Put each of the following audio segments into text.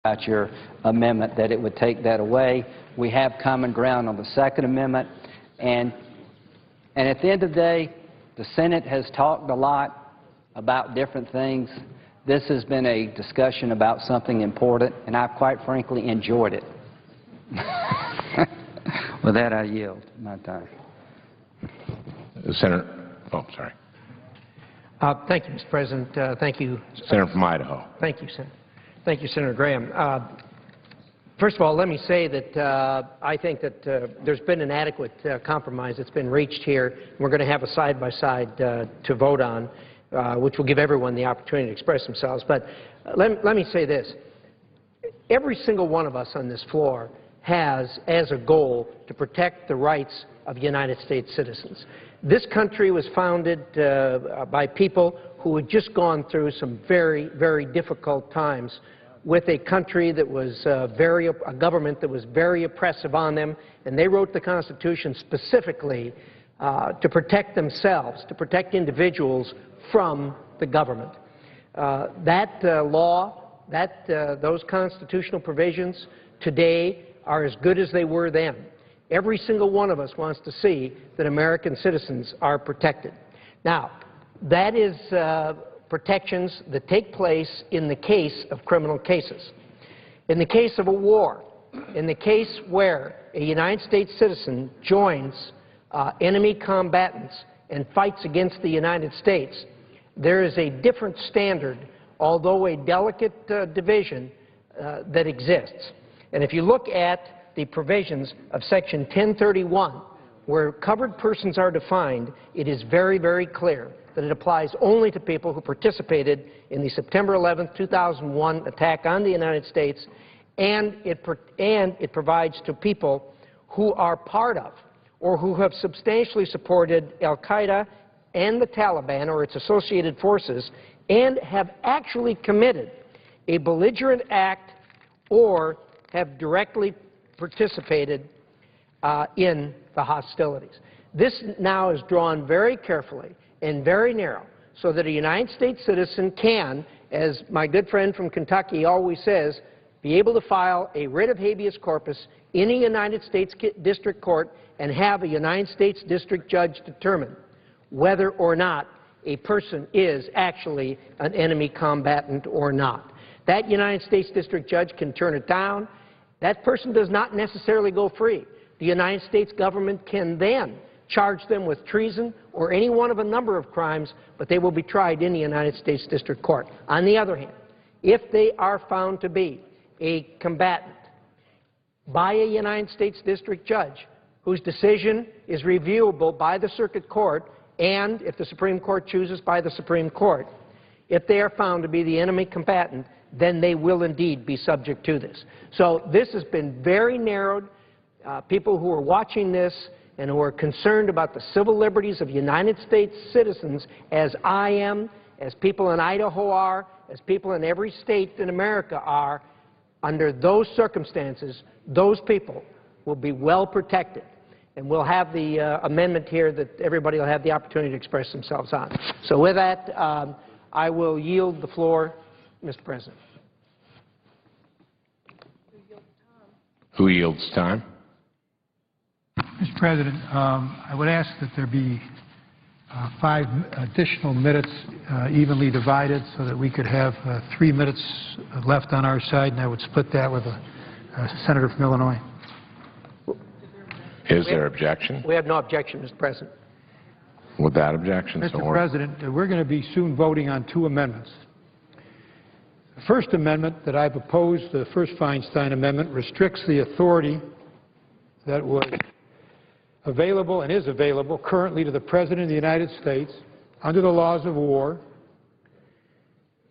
about your amendment, that it would take that away. We have common ground on the Second Amendment, and at the end of the day, the Senate has talked a lot about different things. This has been a discussion about something important, and I've quite frankly enjoyed it. With that, I yield my time. Senator, oh, sorry. Thank you, Mr. President. Thank you. Senator from Idaho. Thank you, Senator. Thank you, Senator Graham. First of all, let me say that I think that there's been an adequate compromise that's been reached here. We're going to have a side-by-side to vote on, which will give everyone the opportunity to express themselves. But let me say this. Every single one of us on this floor has as a goal to protect the rights of United States citizens. This country was founded by people who had just gone through some very, very difficult times with a country that was a government that was very oppressive on them, and they wrote the Constitution specifically to protect themselves, to protect individuals from the government. That law, those constitutional provisions today are as good as they were then. Every single one of us wants to see that American citizens are protected. Now, that is protections that take place in the case of criminal cases. In the case of a war, in the case where a United States citizen joins enemy combatants and fights against the United States, there is a different standard, although a delicate division, that exists. And if you look at the provisions of Section 1031, where covered persons are defined, it is very, very clear that it applies only to people who participated in the September 11, 2001 attack on the United States, and it provides to people who are part of or who have substantially supported al-Qaeda and the Taliban or its associated forces and have actually committed a belligerent act or have directly participated in the hostilities. This now is drawn very carefully and very narrow so that a United States citizen can, as my good friend from Kentucky always says, be able to file a writ of habeas corpus in a United States district court and have a United States district judge determine whether or not a person is actually an enemy combatant or not. That United States district judge can turn it down. That person does not necessarily go free. The United States government can then charge them with treason or any one of a number of crimes, but they will be tried in the United States District Court. On the other hand, if they are found to be a combatant by a United States District Judge whose decision is reviewable by the Circuit Court and, if the Supreme Court chooses, by the Supreme Court, if they are found to be the enemy combatant, then they will indeed be subject to this. So this has been very narrowed. People who are watching this and who are concerned about the civil liberties of United States citizens, as I am, as people in Idaho are, as people in every state in America are, under those circumstances, those people will be well protected. And we'll have the amendment here that everybody will have the opportunity to express themselves on. So with that, I will yield the floor, Mr. President. Who yields time? Mr. President, I would ask that there be 5 additional minutes evenly divided so that we could have 3 minutes left on our side, and I would split that with a senator from Illinois. Is there objection? We have no objection, Mr. President. Without objection, Mr. President, we're going to be soon voting on 2 amendments. The first amendment that I've opposed, the first Feinstein amendment, restricts the authority that was available and is available currently to the President of the United States under the laws of war.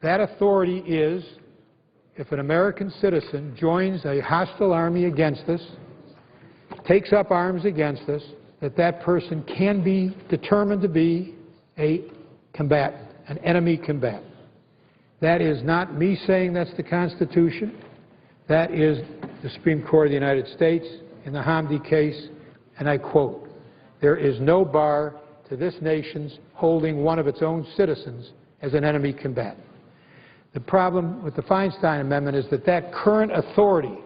That authority is if an American citizen joins a hostile army against us, takes up arms against us, that person can be determined to be a combatant, an enemy combatant. That is not me saying that's the Constitution. That is the Supreme Court of the United States in the Hamdi case, and I quote, "There is no bar to this nation's holding one of its own citizens as an enemy combatant." The problem with the Feinstein Amendment is that that current authority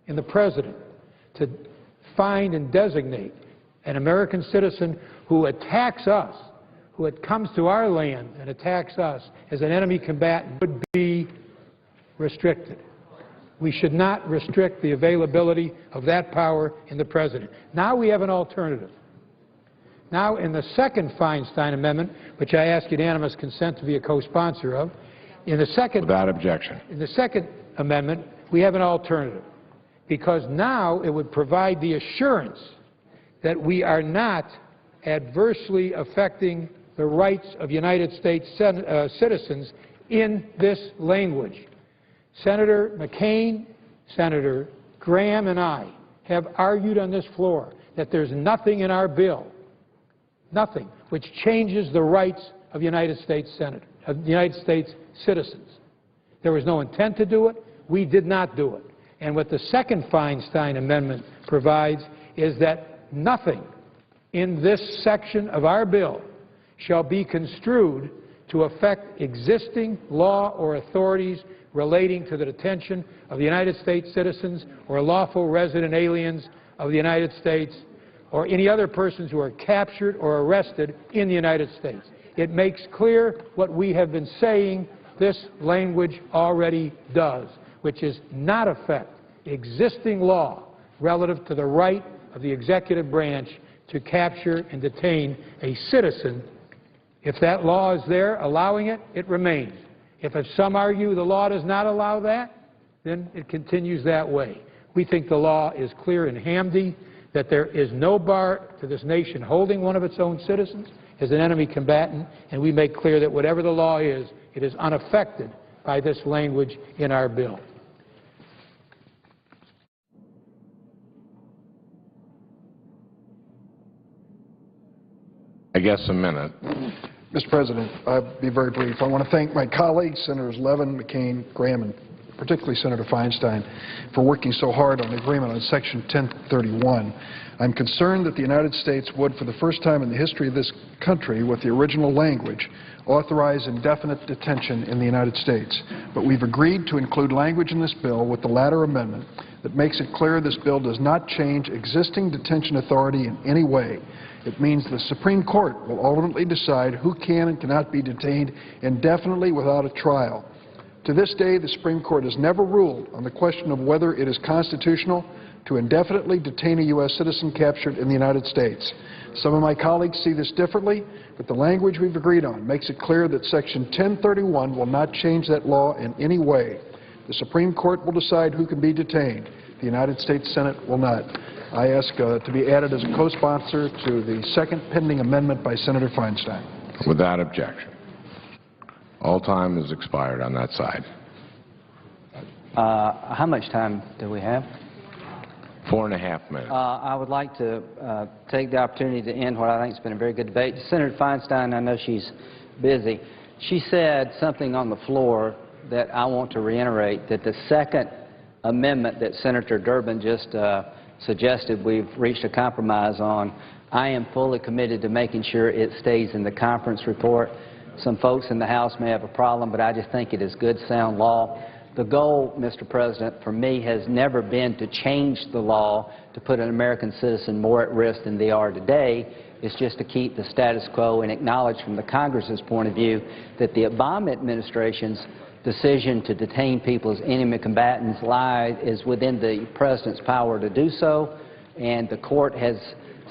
in the President to find and designate an American citizen who attacks us, who comes to our land and attacks us as an enemy combatant would be restricted. We should not restrict the availability of that power in the President. Now we have an alternative. Now in the second Feinstein Amendment, which I ask unanimous consent to be a co-sponsor of, without objection. In the second amendment, we have an alternative, because now it would provide the assurance that we are not adversely affecting the rights of United States citizens in this language. Senator McCain, Senator Graham, and I have argued on this floor that there's nothing in our bill, nothing, which changes the rights of United States citizens. There was no intent to do it. We did not do it. And what the second Feinstein Amendment provides is that nothing in this section of our bill shall be construed to affect existing law or authorities relating to the detention of United States citizens or lawful resident aliens of the United States or any other persons who are captured or arrested in the United States. It makes clear what we have been saying this language already does, which is not affect existing law relative to the right of the executive branch to capture and detain a citizen. If that law is there allowing it, it remains. If some argue the law does not allow that, then it continues that way. We think the law is clear in Hamdi that there is no bar to this nation holding one of its own citizens as an enemy combatant, and we make clear that whatever the law is, it is unaffected by this language in our bill. I guess a minute. Mr. President, I'll be very brief. I want to thank my colleagues, Senators Levin, McCain, Graham, and particularly Senator Feinstein, for working so hard on the agreement on Section 1031. I'm concerned that the United States would, for the first time in the history of this country, with the original language, authorize indefinite detention in the United States. But we've agreed to include language in this bill with the latter amendment that makes it clear this bill does not change existing detention authority in any way. It means the Supreme Court will ultimately decide who can and cannot be detained indefinitely without a trial. To this day, the Supreme Court has never ruled on the question of whether it is constitutional to indefinitely detain a U.S. citizen captured in the United States. Some of my colleagues see this differently, but the language we've agreed on makes it clear that Section 1031 will not change that law in any way. The Supreme Court will decide who can be detained. The United States Senate will not. I ask to be added as a co-sponsor to the second pending amendment by Senator Feinstein. Without objection. All time has expired on that side. How much time do we have? 4.5 minutes. I would like to take the opportunity to end what I think has been a very good debate. Senator Feinstein, I know she's busy. She said something on the floor that I want to reiterate, that the second amendment that Senator Durbin just suggested we've reached a compromise on, I am fully committed to making sure it stays in the conference report. Some folks in the House may have a problem, but I just think it is good, sound law. The goal, Mr. President, for me has never been to change the law to put an American citizen more at risk than they are today. It's just to keep the status quo and acknowledge from the Congress's point of view that the Obama administration's decision to detain people as enemy combatants is within the President's power to do so, and the Court has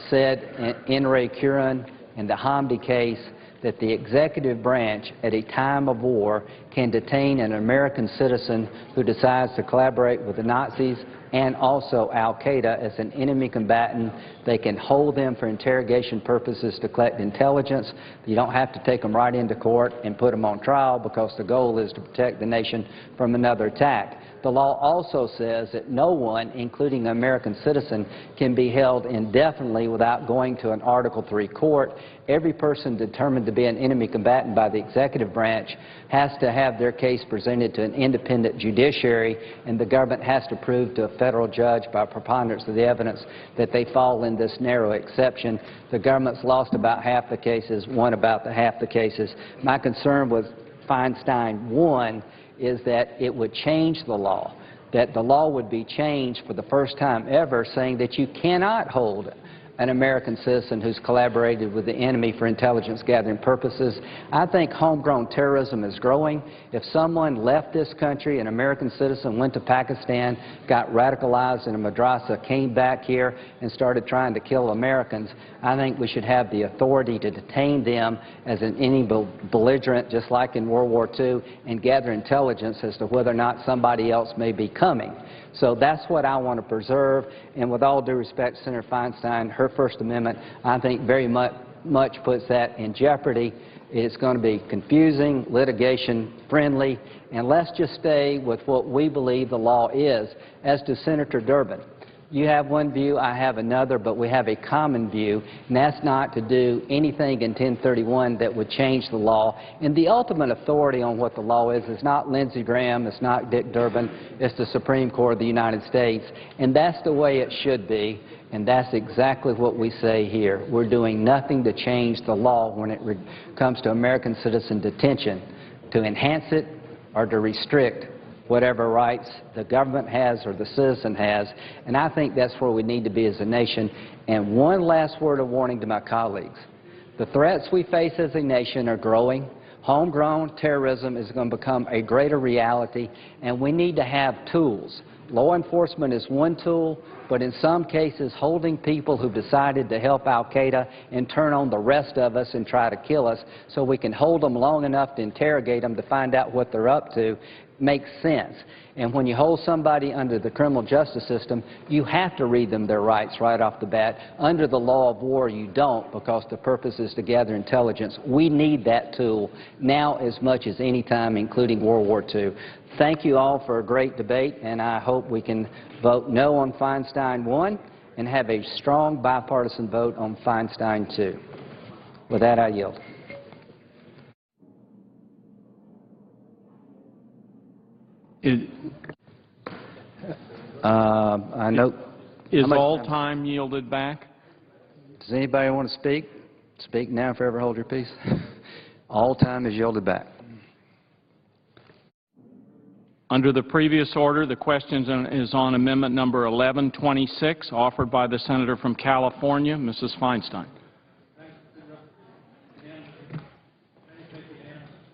said in Ray Curran and the Hamdi case that the executive branch at a time of war can detain an American citizen who decides to collaborate with the Nazis and also al-Qaeda as an enemy combatant. They can hold them for interrogation purposes to collect intelligence. You don't have to take them right into court and put them on trial, because the goal is to protect the nation from another attack. The law also says that no one, including an American citizen, can be held indefinitely without going to an Article III court. Every person determined to be an enemy combatant by the executive branch has to have their case presented to an independent judiciary, and the government has to prove to a federal judge by preponderance of the evidence that they fall in this narrow exception. The government's lost about half the cases, won about half the cases. My concern with Feinstein 1 is that it would change the law, that the law would be changed for the first time ever, saying that you cannot hold an American citizen who's collaborated with the enemy for intelligence gathering purposes. I think homegrown terrorism is growing. If someone left this country, an American citizen, went to Pakistan, got radicalized in a madrasa, came back here and started trying to kill Americans, I think we should have the authority to detain them as any belligerent, just like in World War II, and gather intelligence as to whether or not somebody else may be coming. So that's what I want to preserve, and with all due respect to Senator Feinstein, her First Amendment, I think very much puts that in jeopardy. It's going to be confusing, litigation-friendly, and let's just stay with what we believe the law is. As to Senator Durbin, you have one view, I have another, but we have a common view, and that's not to do anything in 1031 that would change the law. And the ultimate authority on what the law is not Lindsey Graham, it's not Dick Durbin, it's the Supreme Court of the United States. And that's the way it should be, and that's exactly what we say here. We're doing nothing to change the law when it comes to American citizen detention, to enhance it or to restrict whatever rights the government has or the citizen has, and I think that's where we need to be as a nation. And one last word of warning to my colleagues. The threats we face as a nation are growing. Homegrown terrorism is going to become a greater reality, and we need to have tools. Law enforcement is one tool, but in some cases holding people who decided to help al-Qaeda and turn on the rest of us and try to kill us so we can hold them long enough to interrogate them to find out what they're up to makes sense. And when you hold somebody under the criminal justice system, you have to read them their rights right off the bat. Under the law of war, you don't, because the purpose is to gather intelligence. We need that tool now as much as any time, including World War II. Thank you all for a great debate, and I hope we can vote no on Feinstein 1 and have a strong bipartisan vote on Feinstein 2. With that, I yield. I know. Is all time yielded back? Does anybody want to speak? Speak now, forever hold your peace. All time is yielded back. Under the previous order, the question is on amendment number 1126, offered by the senator from California, Mrs. Feinstein.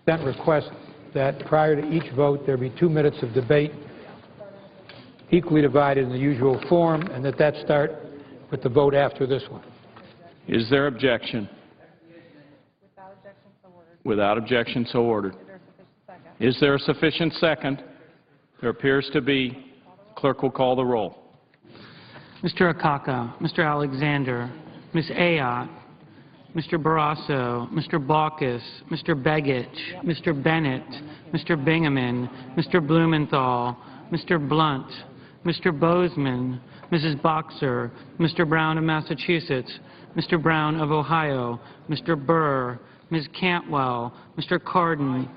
That request that prior to each vote there be 2 minutes of debate equally divided in the usual form, and that start with the vote after this one. Is there objection? Without objection, so ordered. Is there a sufficient second? There appears to be. Clerk will call the roll. Mr. Akaka, Mr. Alexander, Ms. Ayotte, Mr. Barrasso, Mr. Baucus, Mr. Begich, Mr. Bennett, Mr. Bingaman, Mr. Blumenthal, Mr. Blunt, Mr. Bozeman, Mrs. Boxer, Mr. Brown of Massachusetts, Mr. Brown of Ohio, Mr. Burr, Ms. Cantwell, Mr. Cardin,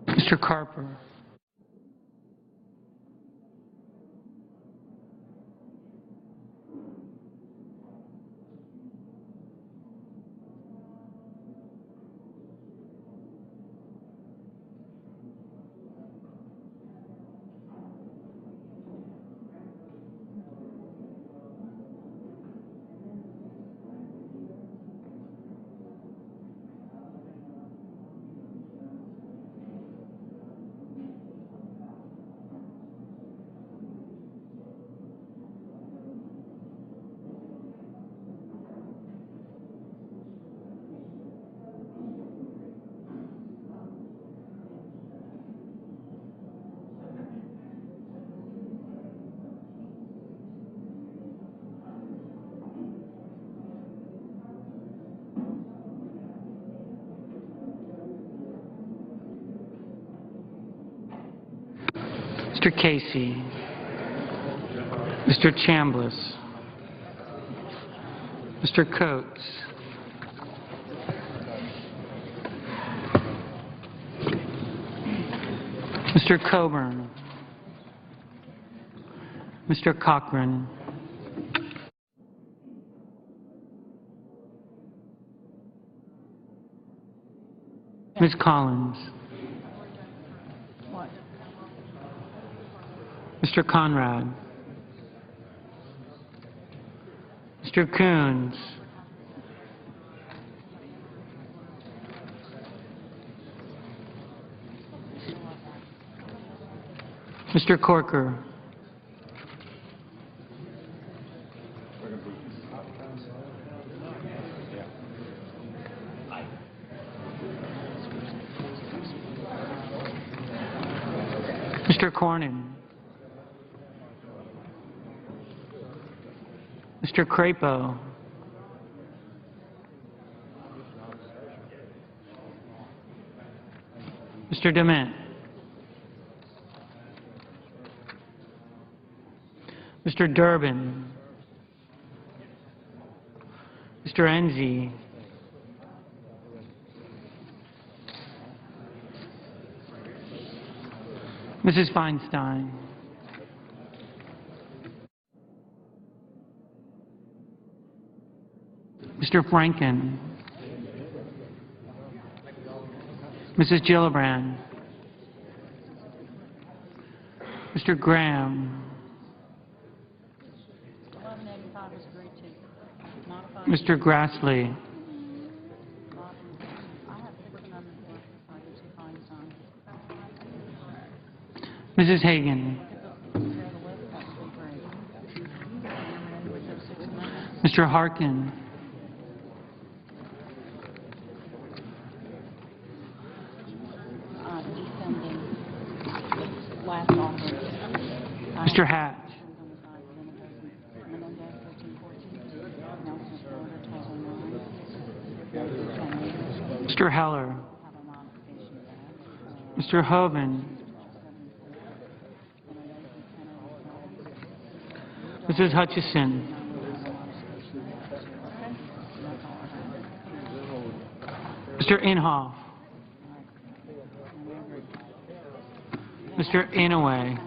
Mr. Carper. Mr. Casey, Mr. Chambliss, Mr. Coates, Mr. Coburn, Mr. Cochran, Ms. Collins, Mr. Conrad, Mr. Coons, Mr. Corker, Mr. Cornyn, Mr. Crapo, Mr. Dement, Mr. Durbin, Mr. Enzi, Mrs. Feinstein, Mr. Franken, Mrs. Gillibrand, Mr. Graham, Mr. Grassley, Mrs. Hagan, Mr. Harkin, Mr. Hatch, Mr. Heller, Mr. Hoven, Mrs. Hutchison, Mr. Inhofe, Mr. Inouye,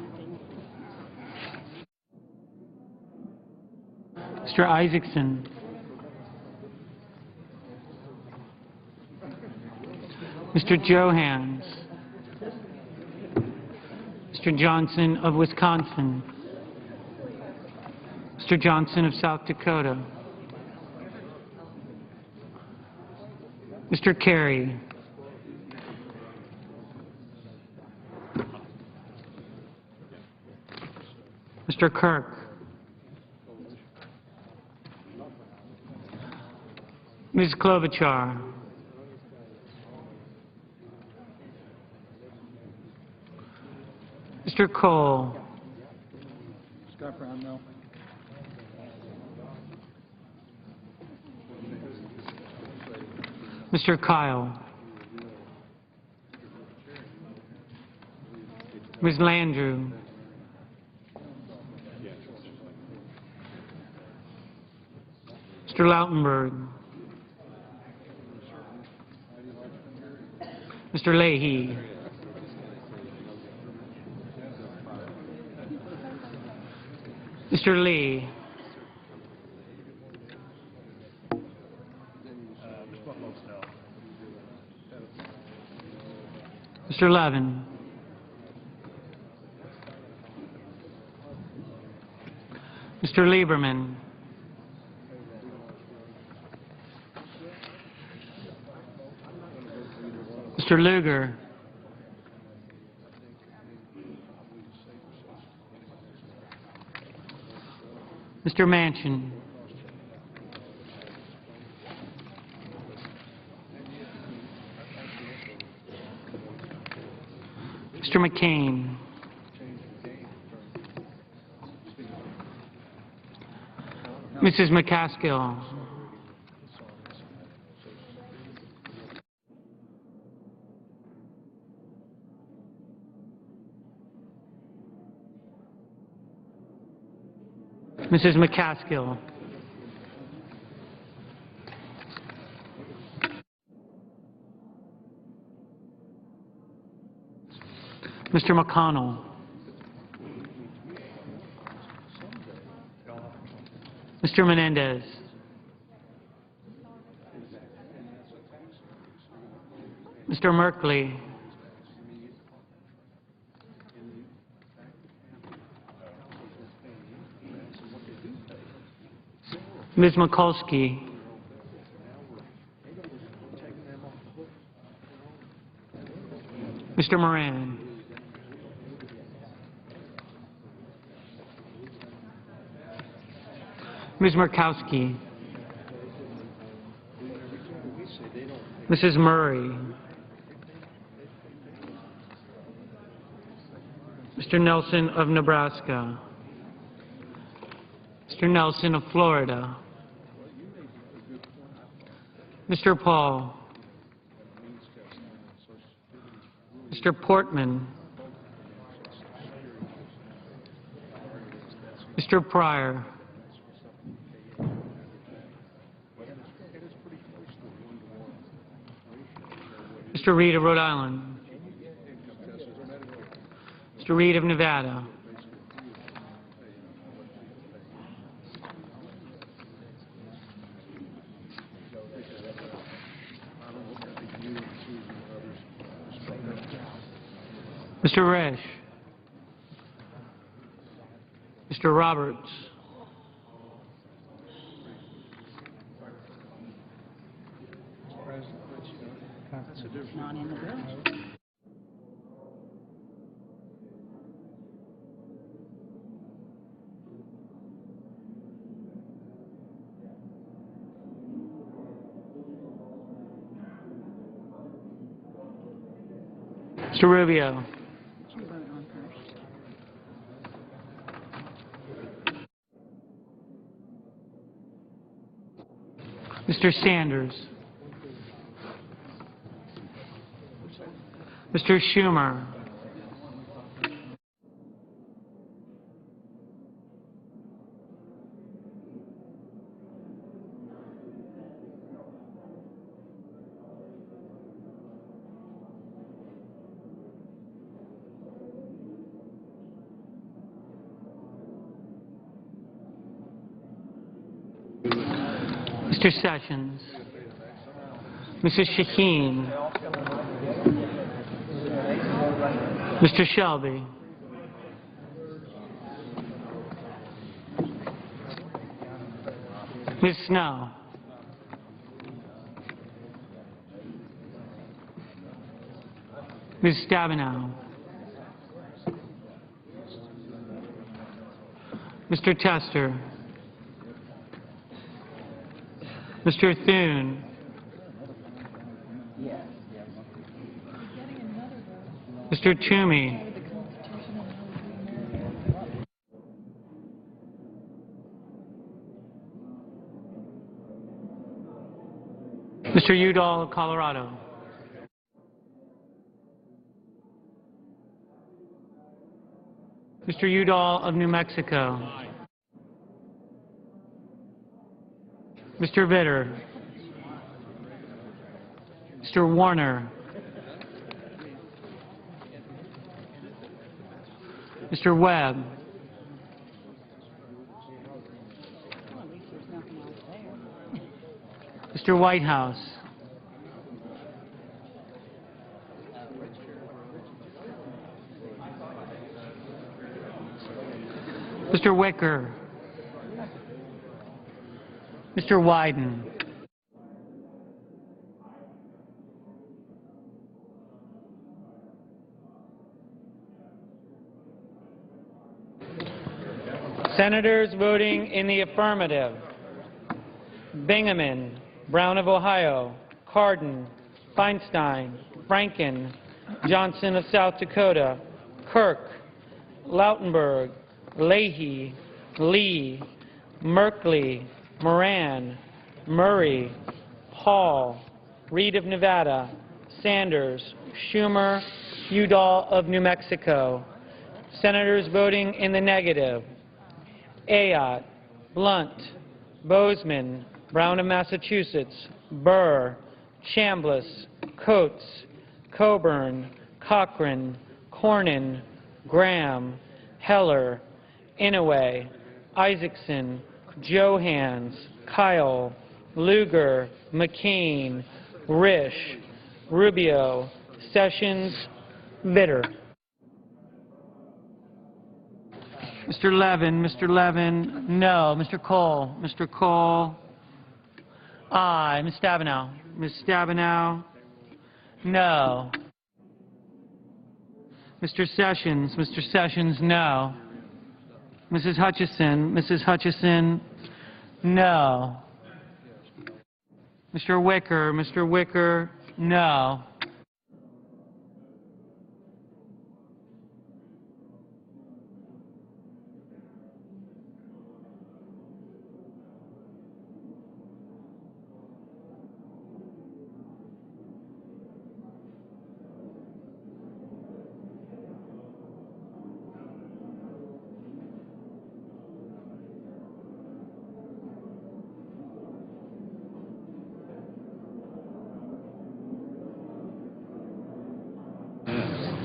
Mr. Isaacson, Mr. Johans, Mr. Johnson of Wisconsin, Mr. Johnson of South Dakota, Mr. Kerry, Mr. Kirk, Ms. Klobuchar, Mr. Cole, Scott Brown, no. Mr. Kyle, Ms. Landrieu, Mr. Lautenberg, Mr. Leahy, Mr. Lee, Mr. Levin, Mr. Lieberman, Mr. Lugar, Mr. Manchin, Mr. McCain, Mrs. McCaskill, Mrs. McCaskill. Mr. McConnell. Mr. Menendez. Mr. Merkley. Ms. Mikulski. Mr. Moran. Ms. Murkowski. Mrs. Murray. Mr. Nelson of Nebraska. Mr. Nelson of Florida. Mr. Paul. Mr. Portman. Mr. Pryor. Mr. Reed of Rhode Island. Mr. Reed of Nevada. Mr. Resch. Mr. Roberts. Not in the bill. Mr. Rubio. Mr. Sanders. Mr. Schumer. Mr. Sessions. Mrs. Shaheen. Mr. Shelby. Ms. Snow. Ms. Stabenow. Mr. Tester. Mr. Thune. Mr. Toomey. Mr. Udall of Colorado. Mr. Udall of New Mexico. Mr. Vitter. Mr. Warner. Mr. Webb. Mr. Whitehouse. Mr. Wicker. Mr. Wyden. Senators voting in the affirmative: Bingaman, Brown of Ohio, Cardin, Feinstein, Franken, Johnson of South Dakota, Kirk, Lautenberg, Leahy, Lee, Merkley, Moran, Murray, Hall, Reed of Nevada, Sanders, Schumer, Udall of New Mexico. Senators voting in the negative: Ayotte, Blunt, Bozeman, Brown of Massachusetts, Burr, Chambliss, Coates, Coburn, Cochran, Cornyn, Graham, Heller, Inouye, Isaacson, Johans, Kyle, Lugar, McCain, Risch, Rubio, Sessions, Vitter. Mr. Levin, no. Mr. Cole, aye. Ms. Stabenow, no. Mr. Sessions, no. Mrs. Hutchison, no. Mr. Wicker, no.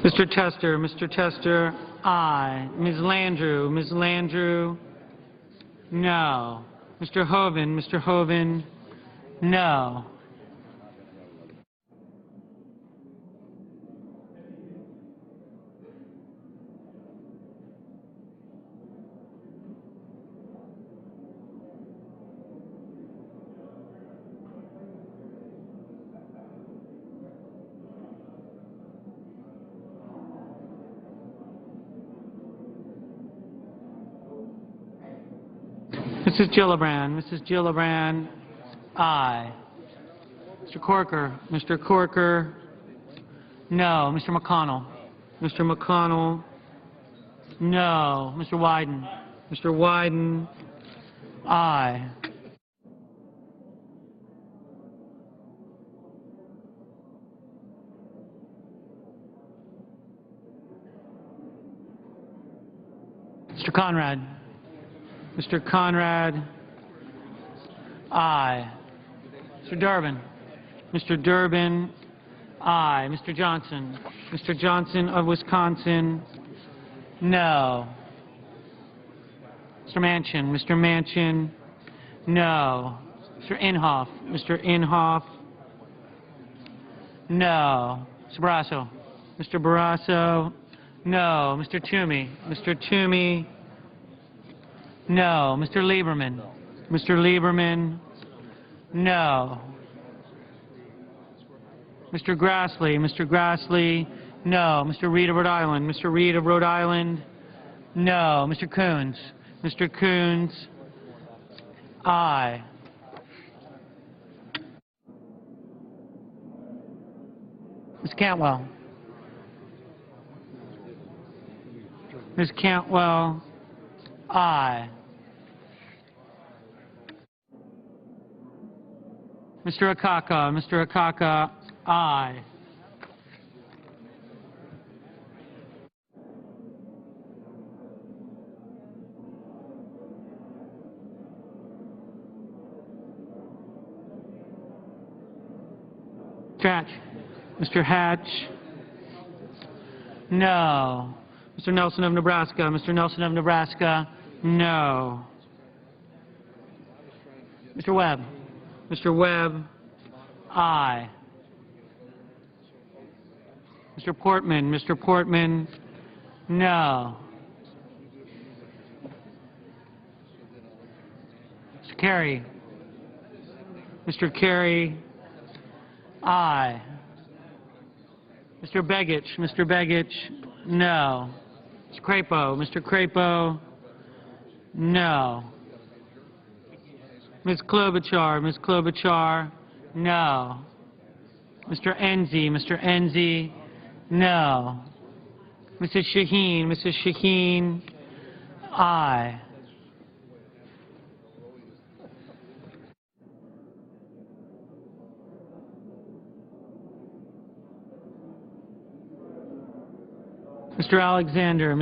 Mr. Tester, aye. Ms. Landrieu, no. Mr. Hoven, no. Mrs. Gillibrand, aye. Mr. Corker, no. Mr. McConnell, no. Mr. Wyden, aye. Mr. Conrad, aye. Mr. Durbin, aye. Mr. Johnson of Wisconsin, no. Mr. Manchin, no. Mr. Inhofe, no. Mr. Barrasso, no. Mr. Toomey, no. Mr. Lieberman, no. Mr. Grassley, no. Mr. Reed of Rhode Island, no. Mr. Coons, aye. Ms. Cantwell, aye. Mr. Akaka, aye. Mr. Hatch, no. Mr. Nelson of Nebraska, no. Mr. Webb, aye. Mr. Portman, no. Mr. Kerry, aye. Mr. Begich, no. Mr. Crapo, no. Ms. Klobuchar, no. Mr. Enzi, no. Mrs. Shaheen, aye. Mr. Alexander,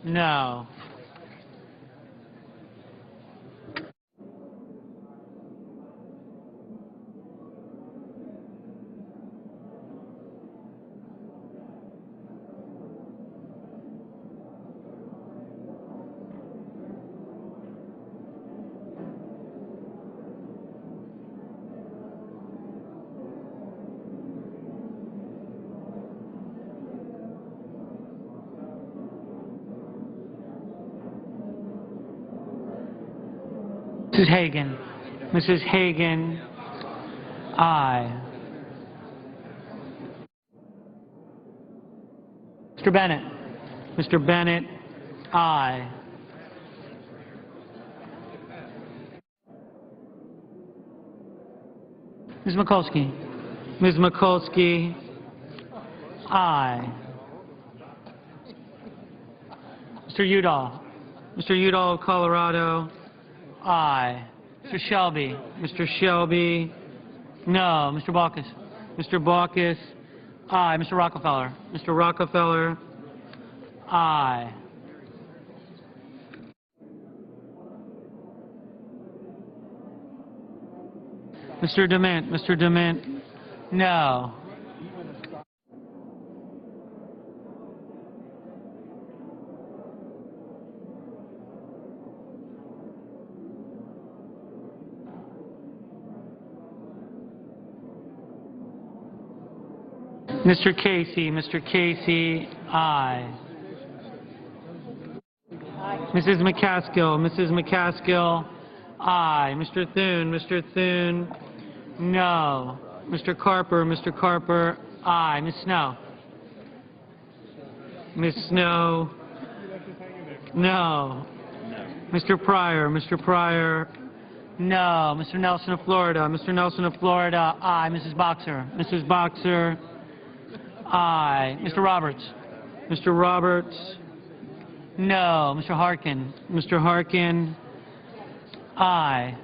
no. Mrs. Hagan. Mrs. Hagan, aye. Mr. Bennett. Mr. Bennett, aye. Ms. Mikulski. Ms. Mikulski, aye. Mr. Udall. Mr. Udall, Colorado, aye. Mr. Shelby. Mr. Shelby, no. Mr. Baucus. Mr. Baucus, aye. Mr. Rockefeller. Mr. Rockefeller, aye. Mr. DeMint. Mr. DeMint, no. Mr. Casey. Mr. Casey, aye. Mrs. McCaskill. Mrs. McCaskill, aye. Mr. Thune. Mr. Thune, no. Mr. Carper. Mr. Carper, aye. Ms. Snow. Ms. Snow, no. Mr. Pryor. Mr. Pryor, no. Mr. Nelson of Florida. Mr. Nelson of Florida, aye. Mrs. Boxer. Mrs. Boxer, aye. Mr. Roberts. Mr. Roberts, no. Mr. Harkin. Mr. Harkin, aye.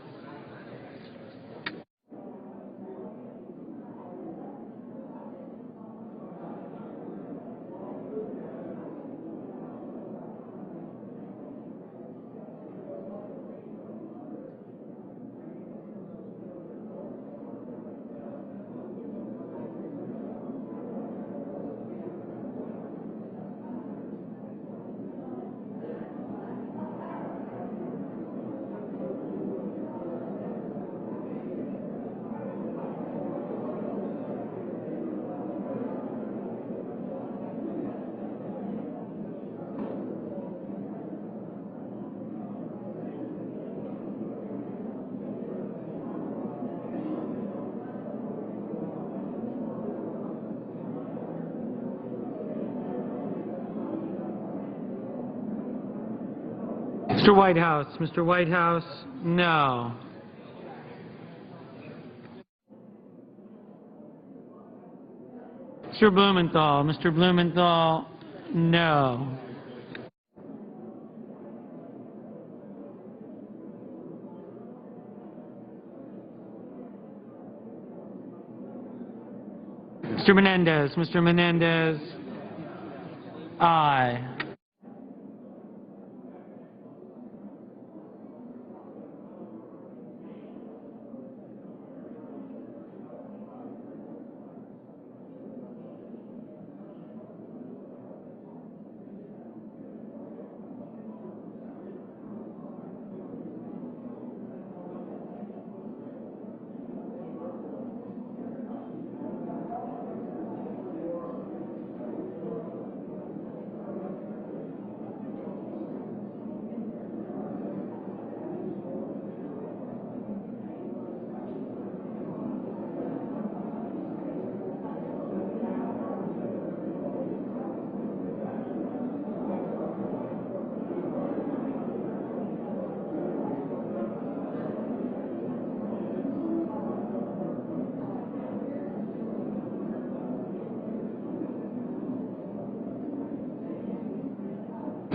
Mr. Whitehouse. Mr. Whitehouse, no. Mr. Blumenthal. Mr. Blumenthal, no. Mr. Menendez. Mr. Menendez, aye.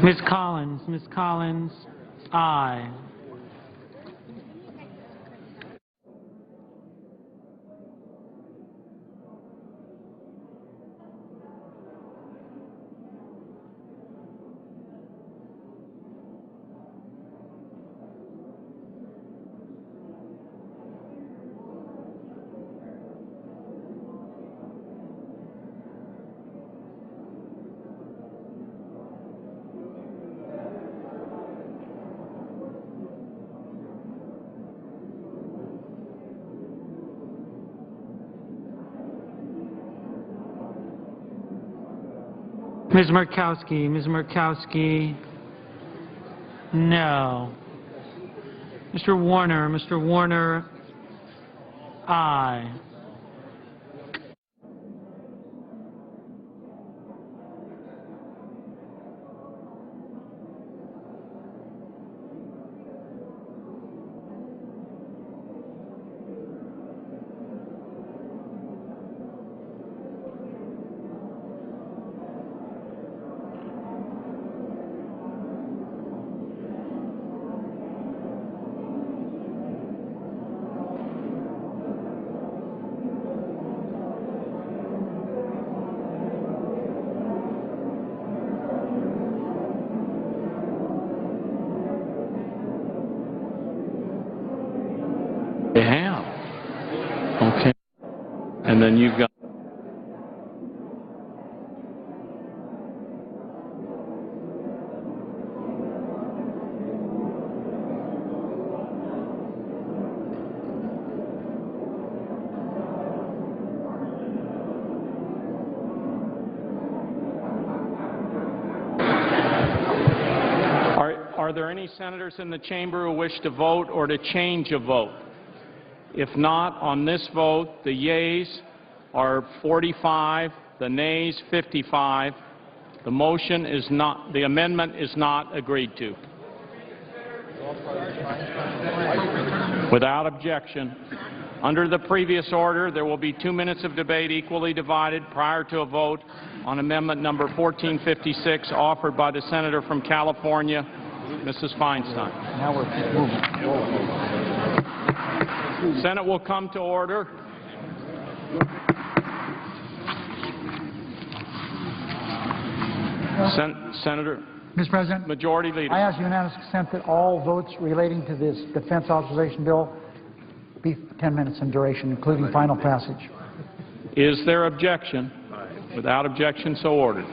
Ms. Collins. Ms. Collins, aye. Ms. Murkowski. Ms. Murkowski, no. Mr. Warner, aye. They have. Okay. And then you've got. Are there any senators in the chamber who wish to vote or to change a vote? If not, on this vote, the yeas are 45, the nays 55. The motion is not, the amendment is not agreed to. Without objection. Under the previous order, there will be 2 minutes of debate equally divided prior to a vote on amendment number 1456 offered by the senator from California, Mrs. Feinstein. Now we're moving. Senate will come to order. Senator. Mr. President, Majority Leader. I ask unanimous consent that all votes relating to this defense authorization bill be 10 minutes in duration, including final passage. Is there objection? Without objection, so ordered.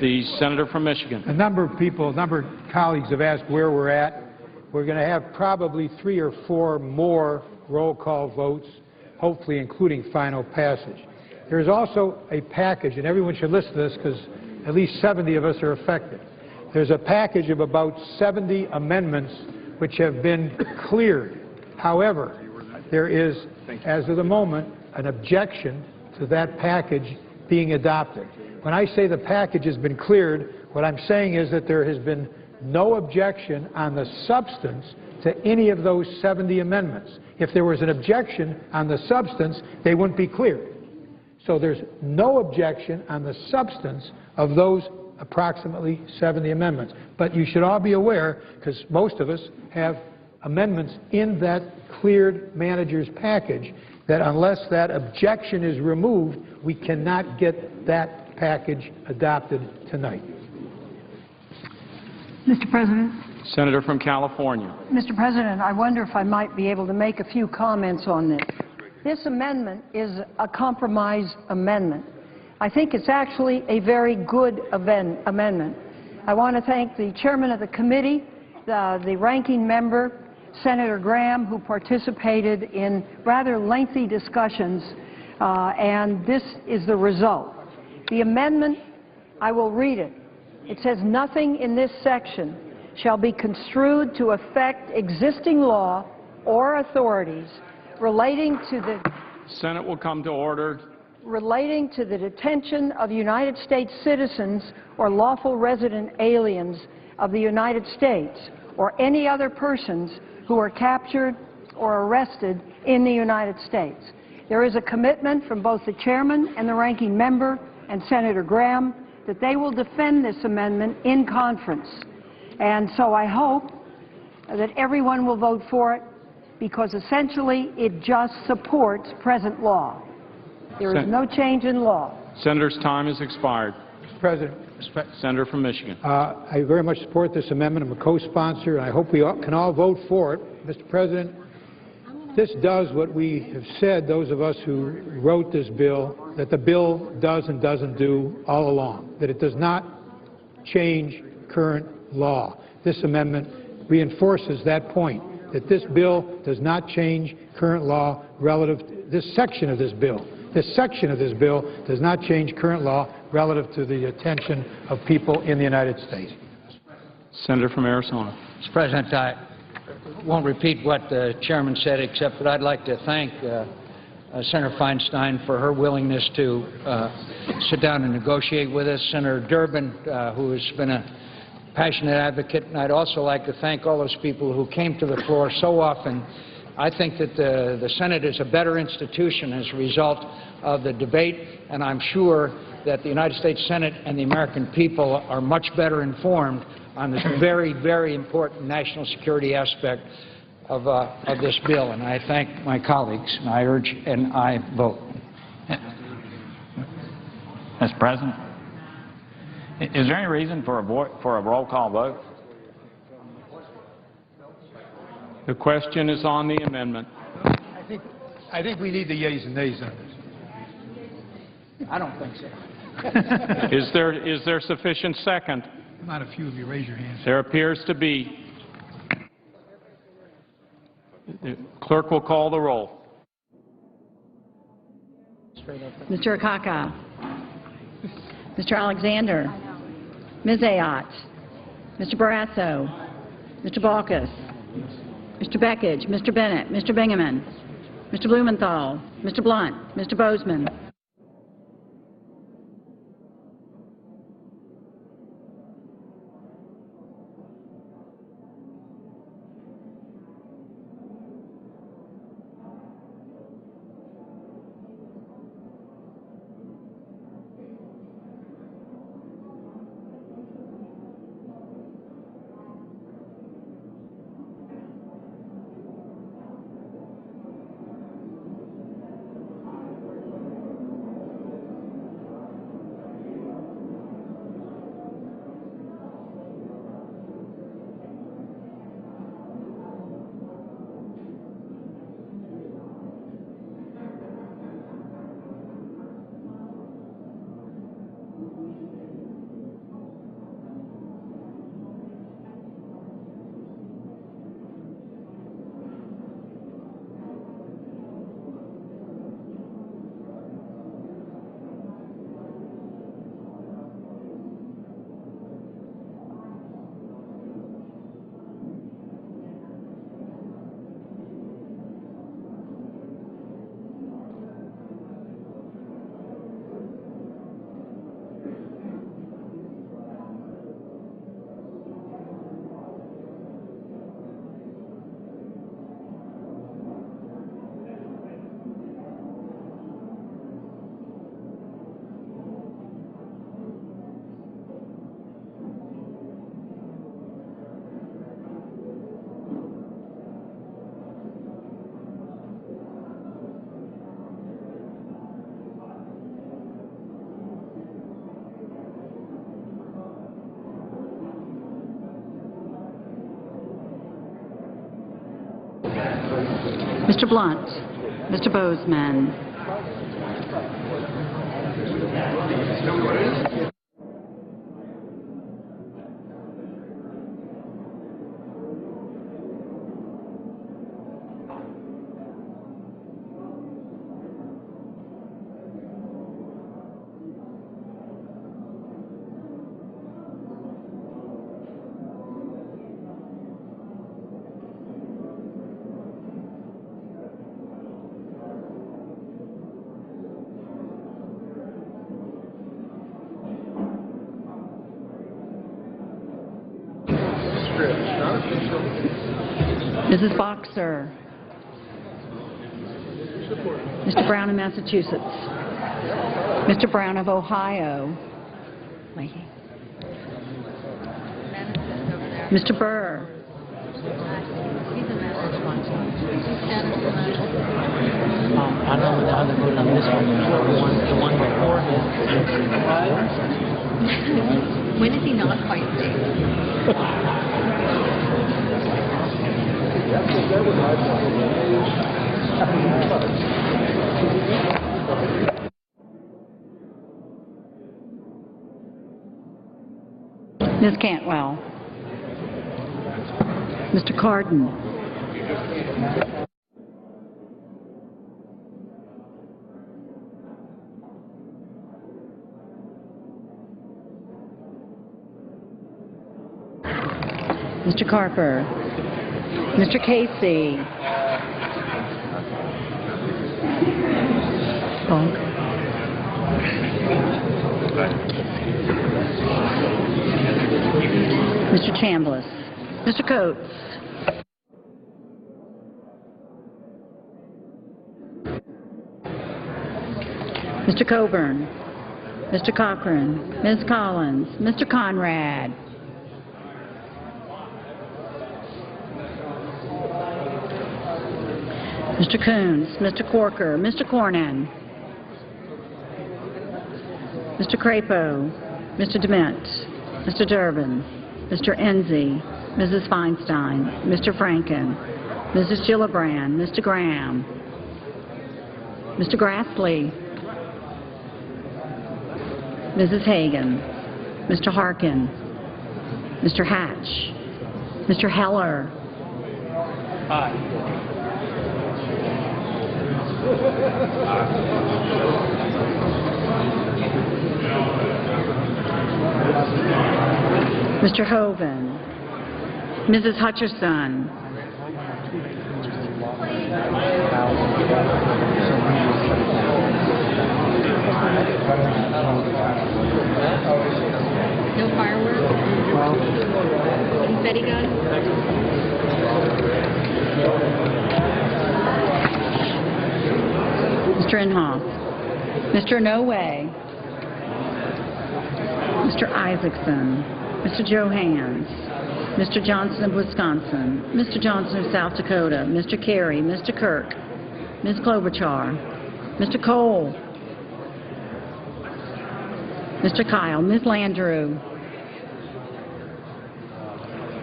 The senator from Michigan. A number of people, a number of colleagues have asked where we're at. We're going to have probably 3 or 4 more roll call votes, hopefully including final passage. There's also a package, and everyone should listen to this because at least 70 of us are affected. There's a package of about 70 amendments which have been cleared. However, there is, as of the moment, an objection to that package being adopted. When I say the package has been cleared, what I'm saying is that there has been no objection on the substance to any of those 70 amendments. If there was an objection on the substance, they wouldn't be cleared. So there's no objection on the substance of those approximately 70 amendments. But you should all be aware, because most of us have amendments in that cleared manager's package, that unless that objection is removed, we cannot get that package adopted tonight. Mr. President. Senator from California. Mr. President, I wonder if I might be able to make a few comments on this. This amendment is a compromise amendment. I think it's actually a very good amendment. I want to thank the chairman of the committee, the ranking member, Senator Graham, who participated in rather lengthy discussions, and this is the result. The amendment, I will read it. It says, nothing in this section shall be construed to affect existing law or authorities relating to the Senate will come to order. Relating to the detention of United States citizens or lawful resident aliens of the United States or any other persons who are captured or arrested in the United States. There is a commitment from both the chairman and the ranking member and Senator Graham that they will defend this amendment in conference. And so I hope that everyone will vote for it, because essentially it just supports present law. There is no change in law. Senator's time has expired. Mr. President. Senator from Michigan. I very much support this amendment. I'm a co-sponsor, and I hope we can all vote for it. Mr. President, this does what we have said, those of us who wrote this bill, that the bill does and doesn't do all along, that it does not change current law. This amendment reinforces that point, that this bill does not change current law relative to this section of this bill. This section of this bill does not change current law relative to the detention of people in the United States. Senator from Arizona. Mr. President, won't repeat what the chairman said, except that I'd like to thank Senator Feinstein for her willingness to sit down and negotiate with us, Senator Durbin, who has been a passionate advocate, and I'd also like to thank all those people who came to the floor so often. I think that the Senate is a better institution as a result of the debate, and I'm sure that the United States Senate and the American people are much better informed on this very, very important national security aspect of this bill. And I thank my colleagues, and I urge and I vote. Mr. President, is there any reason for a roll call vote? The question is on the amendment. I think we need the yeas and nays on this. I don't think so. Is there sufficient second? Not a few of you raise your hands. There appears to be. The clerk will call the roll. Mr. Akaka. Mr. Alexander. Ms. Ayotte. Mr. Barrasso. Mr. Baucus. Mr. Beckidge. Mr. Bennett. Mr. Bingaman. Mr. Blumenthal. Mr. Blunt. Mr. Bozeman. Mr. Blunt. Mr. Bozeman. Mrs. Boxer. Mr. Brown of Massachusetts. Mr. Brown of Ohio. Mr. Burr. I don't know how to vote on this one. The one before him. When is he not fighting? Ms. Cantwell. Mr. Cardin. Mr. Carper. Mr. Casey. Mr. Chambliss. Mr. Coates. Mr. Coburn. Mr. Cochran. Ms. Collins. Mr. Conrad. Mr. Coons. Mr. Corker. Mr. Cornyn. Mr. Crapo. Mr. Dement. Mr. Durbin. Mr. Enzi. Mrs. Feinstein. Mr. Franken. Mrs. Gillibrand. Mr. Graham. Mr. Grassley. Mrs. Hagan. Mr. Harkin. Mr. Hatch. Mr. Heller. Aye. Mr. Hoven. Mrs. Hutcherson. No fireworks? Confetti gun? Mr. Inhofe. Mr. No Way. Mr. Isaacson. Mr. Johans. Mr. Johnson of Wisconsin. Mr. Johnson of South Dakota. Mr. Kerry. Mr. Kirk. Ms. Klobuchar. Mr. Cole. Mr. Kyle. Ms. Landrieu.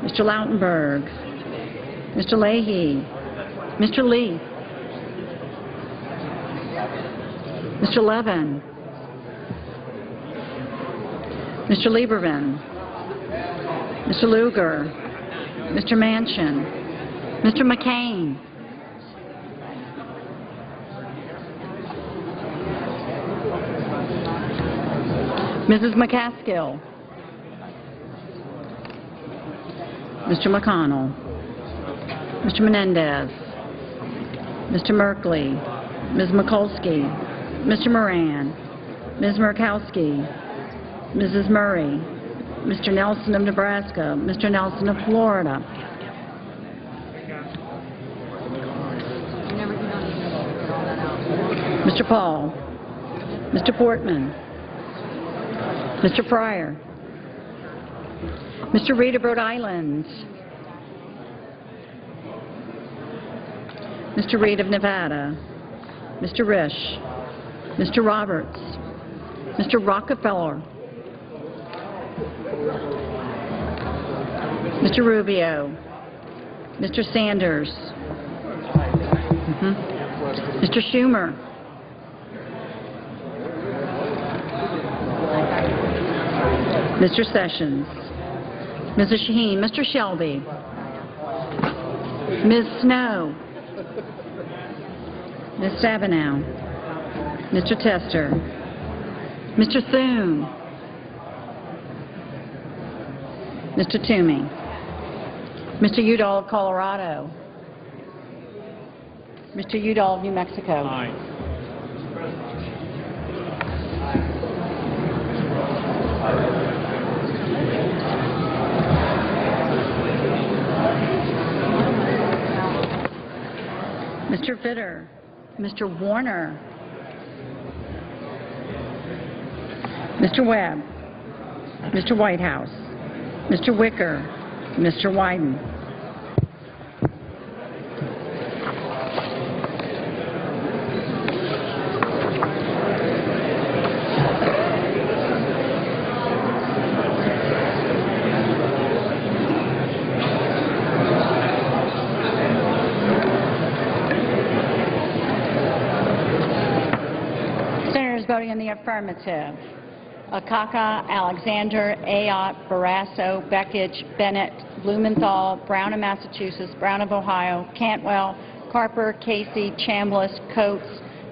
Mr. Lautenberg. Mr. Leahy. Mr. Lee. Mr. Levin. Mr. Lieberman. Mr. Lugar. Mr. Manchin. Mr. McCain. Mrs. McCaskill. Mr. McConnell. Mr. Menendez. Mr. Merkley. Ms. Mikulski. Mr. Moran. Ms. Murkowski. Mrs. Murray. Mr. Nelson of Nebraska. Mr. Nelson of Florida. Mr. Paul. Mr. Portman. Mr. Pryor. Mr. Reed of Rhode Island. Mr. Reed of Nevada. Mr. Risch. Mr. Roberts. Mr. Rockefeller. Mr. Rubio. Mr. Sanders. Mr. Schumer. Mr. Sessions. Mrs. Shaheen. Mr. Shelby. Ms. Snow. Ms. Stabenow. Mr. Tester. Mr. Thune. Mr. Toomey. Mr. Udall of Colorado. Mr. Udall of New Mexico. Aye. Mr. Fitter. Mr. Warner. Mr. Webb. Mr. Whitehouse. Mr. Wicker. Mr. Wyden. Senators voting in the affirmative. Akaka, Alexander, Ayotte, Barrasso, Bekich, Bennett, Blumenthal, Brown of Massachusetts, Brown of Ohio, Cantwell, Carper, Casey, Chambliss, Coates,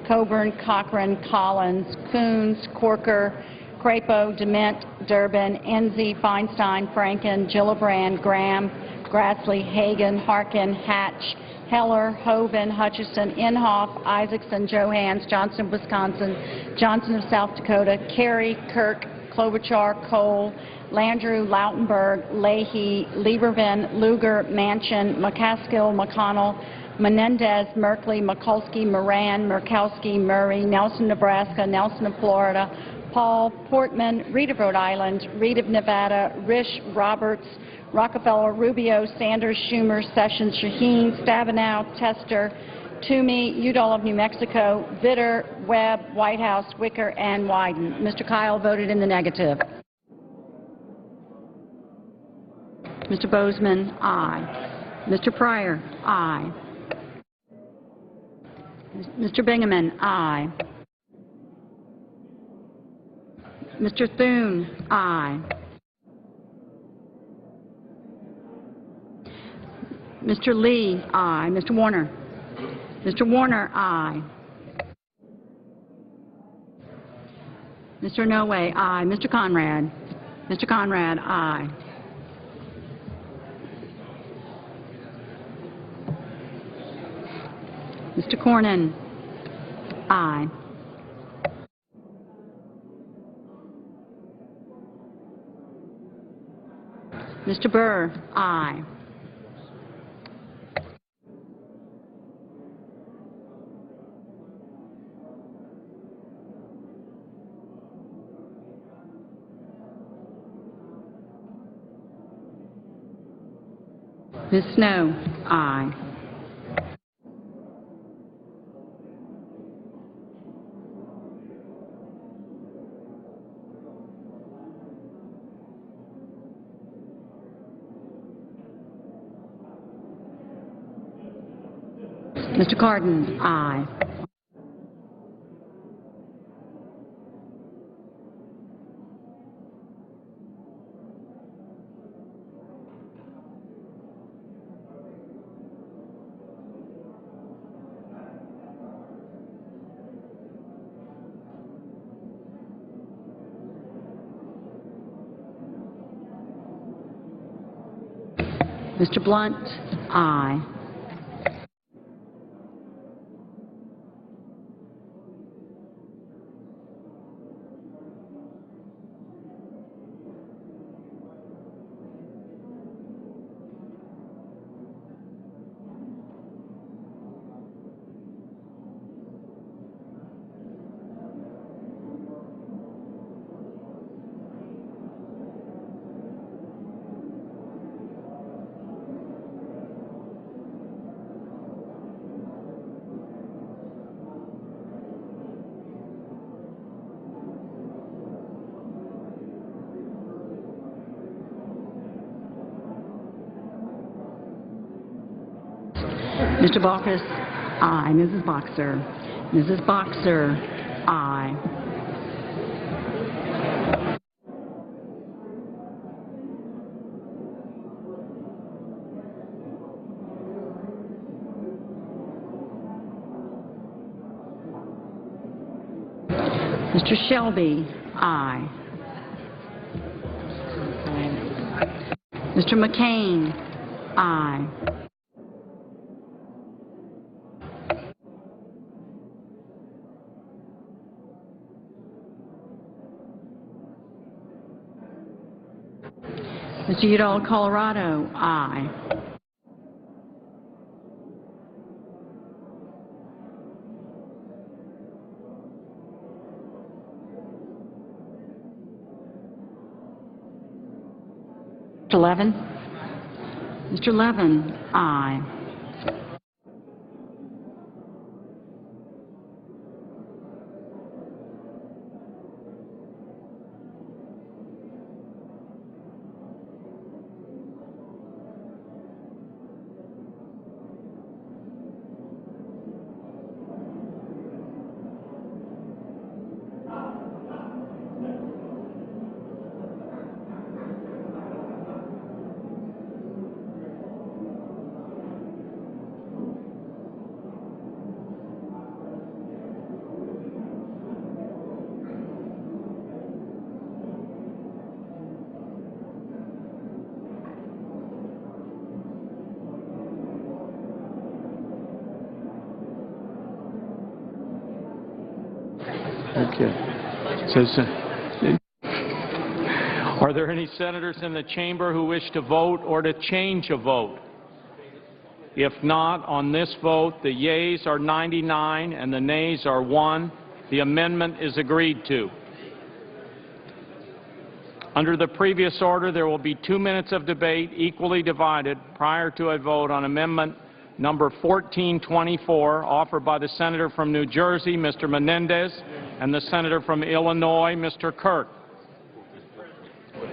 Coburn, Cochran, Collins, Coons, Corker, Crapo, Dement, Durbin, Enzi, Feinstein, Franken, Gillibrand, Graham, Grassley, Hagan, Harkin, Hatch, Heller, Hoven, Hutchison, Inhofe, Isaacson, Johans, Johnson, Wisconsin, Johnson of South Dakota, Carey, Kirk, Klobuchar, Cole, Landrieu, Lautenberg, Leahy, Lieberman, Lugar, Manchin, McCaskill, McConnell, Menendez, Merkley, Mikulski, Moran, Murkowski, Murray, Nelson, Nebraska, Nelson of Florida, Paul, Portman, Reed of Rhode Island, Reed of Nevada, Risch, Roberts, Rockefeller, Rubio, Sanders, Schumer, Sessions, Shaheen, Stabenow, Tester, Toomey, Udall of New Mexico, Vitter, Webb, Whitehouse, Wicker, and Wyden. Mr. Kyle voted in the negative. Mr. Bozeman, aye. Mr. Pryor, aye. Mr. Bingaman, aye. Mr. Thune, aye. Mr. Lee, aye. Mr. Warner. Mr. Warner, aye. Mr. Inouye, aye. Mr. Conrad. Mr. Conrad, aye. Mr. Cornyn, aye. Mr. Burr, aye. Ms. Snow, aye. Mr. Cardin, aye. Mr. Blunt, aye. Mr. Baucus, aye. Mrs. Boxer. Mrs. Boxer, aye. Mr. Shelby, aye. Mr. McCain, aye. Mr. Udall, Colorado, aye. Mr. Levin? Mr. Levin, aye. Okay. Are there any senators in the chamber who wish to vote or to change a vote? If not, on this vote, the yeas are 99 and the nays are 1. The amendment is agreed to. Under the previous order, there will be 2 minutes of debate equally divided prior to a vote on amendment number 1424, offered by the senator from New Jersey, Mr. Menendez, and the senator from Illinois, Mr. Kirk.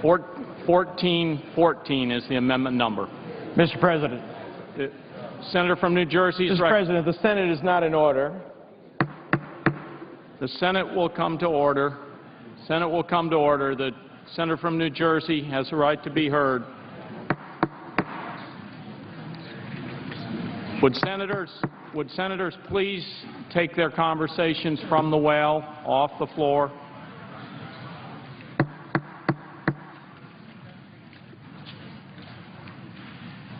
1414 is the amendment number. Mr. President. The senator from New Jersey is Mr. President, the Senate is not in order. The Senate will come to order. Senate will come to order. The senator from New Jersey has the right to be heard. Would senators please take their conversations from the well off the floor?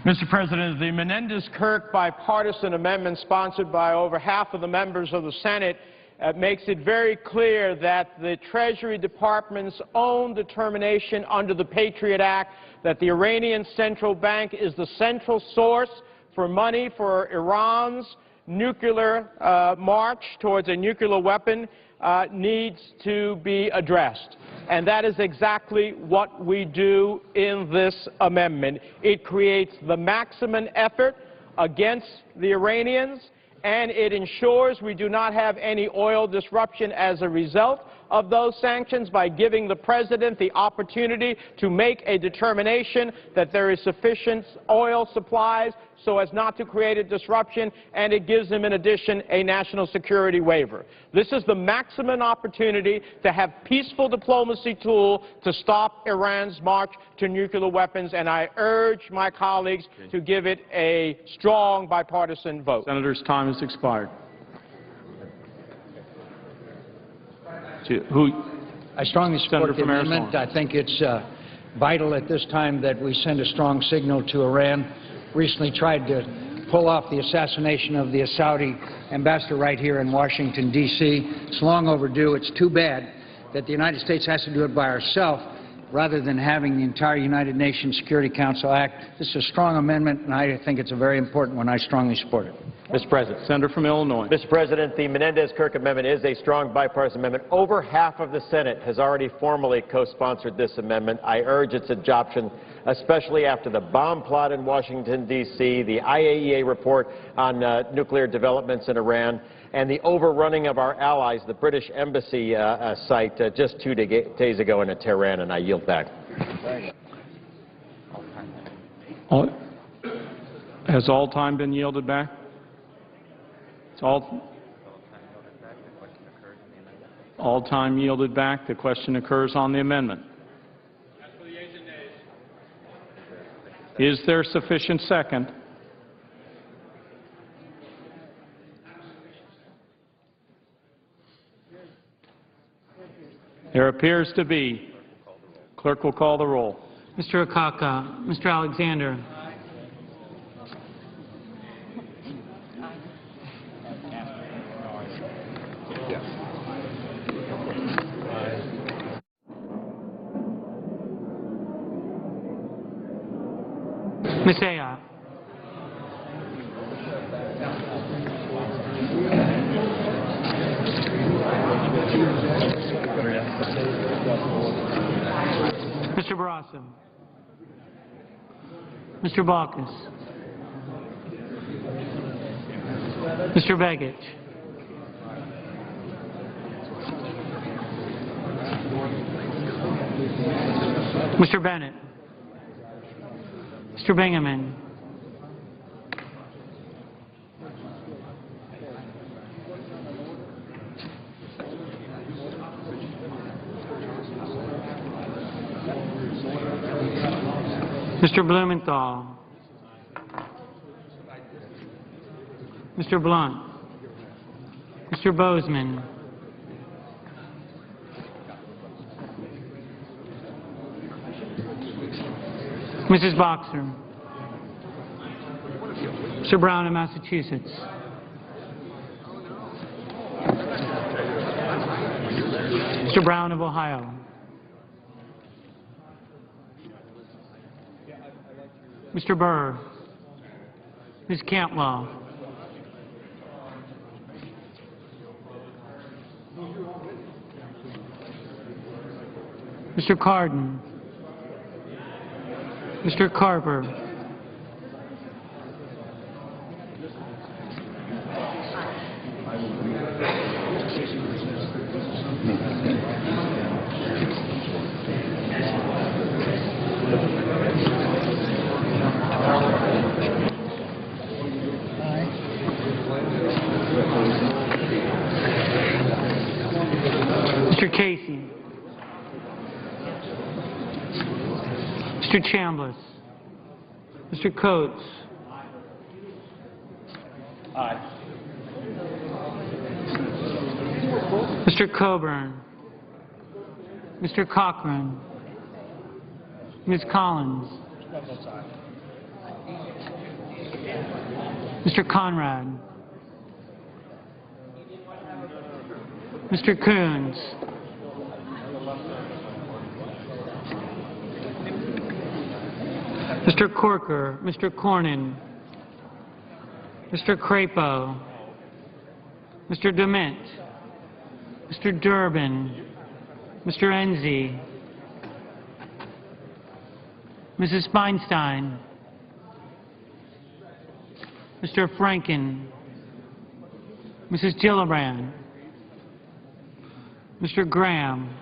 Mr. President, the Menendez-Kirk bipartisan amendment sponsored by over half of the members of the Senate makes it very clear that the Treasury Department's own determination under the Patriot Act that the Iranian Central Bank is the central source for money for Iran's nuclear march towards a nuclear weapon needs to be addressed. And that is exactly what we do in this amendment. It creates the maximum effort against the Iranians, and it ensures we do not have any oil disruption as a result of those sanctions by giving the President the opportunity to make a determination that there is sufficient oil supplies so as not to create a disruption, and it gives him, in addition, a national security waiver. This is the maximum opportunity to have peaceful diplomacy tool to stop Iran's march to nuclear weapons, and I urge my colleagues to give it a strong bipartisan vote. Senator's time has expired. I strongly support the amendment. I think it's vital at this time that we send a strong signal to Iran. Recently tried to pull off the assassination of the Saudi ambassador right here in Washington, D.C. It's long overdue. It's too bad that the United States has to do it by ourselves rather than having the entire United Nations Security Council act. This is a strong amendment, and I think it's a very important one. I strongly support it. Mr. President. Senator from Illinois. Mr. President, the Menendez-Kirk amendment is a strong bipartisan amendment. Over half of the Senate has already formally co-sponsored this amendment. I urge its adoption, especially after the bomb plot in Washington, D.C., the IAEA report on nuclear developments in Iran, and the overrunning of our allies, the British Embassy site just 2 days ago in Tehran, and I yield back. Has all time been yielded back? All time yielded back. The question occurs on the amendment. Is there sufficient second? There appears to be. Clerk will call the roll. Mr. Akaka, Mr. Alexander. Ms. Ayotte. Mr. Barrasso. Mr. Baucus. Mr. Begich. Mr. Bennett. Mr. Bingaman. Mr. Blumenthal. Mr. Blunt. Mr. Bozeman. Mrs. Boxer. Mr. Brown of Massachusetts. Mr. Brown of Ohio. Mr. Burr. Ms. Cantwell. Mr. Cardin. Mr. Carper. Mr. Casey. Mr. Chambliss. Mr. Coates. Aye. Mr. Coburn. Mr. Cochran. Ms. Collins. Mr. Conrad. Mr. Coons. Mr. Corker. Mr. Cornyn. Mr. Crapo. Mr. DeMint. Mr. Durbin. Mr. Enzi. Mrs. Feinstein. Mr. Franken. Mrs. Gillibrand. Mr. Graham.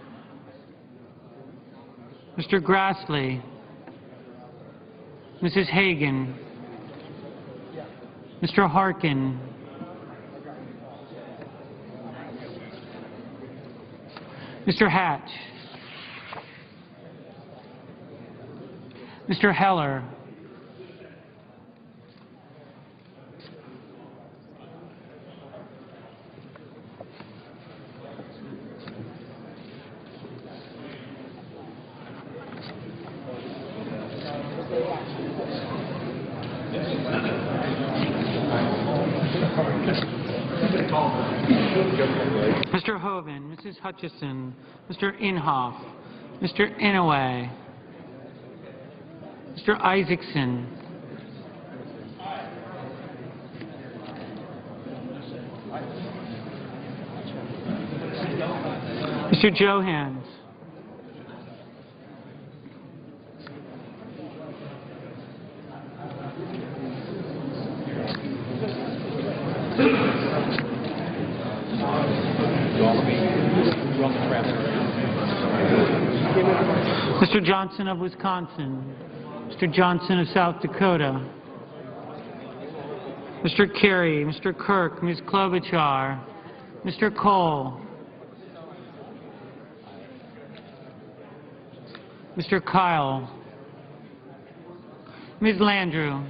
Mr. Grassley. Mrs. Hagan. Mr. Harkin. Mr. Hatch. Mr. Heller. Mr. Hoven, Mrs. Hutchison, Mr. Inhofe, Mr. Inouye, Mr. Isaacson, Mr. Johans, Mr. Johnson of Wisconsin, Mr. Johnson of South Dakota, Mr. Kerry, Mr. Kirk, Ms. Klobuchar, Mr. Cole, Mr. Kyle, Ms. Landrieu,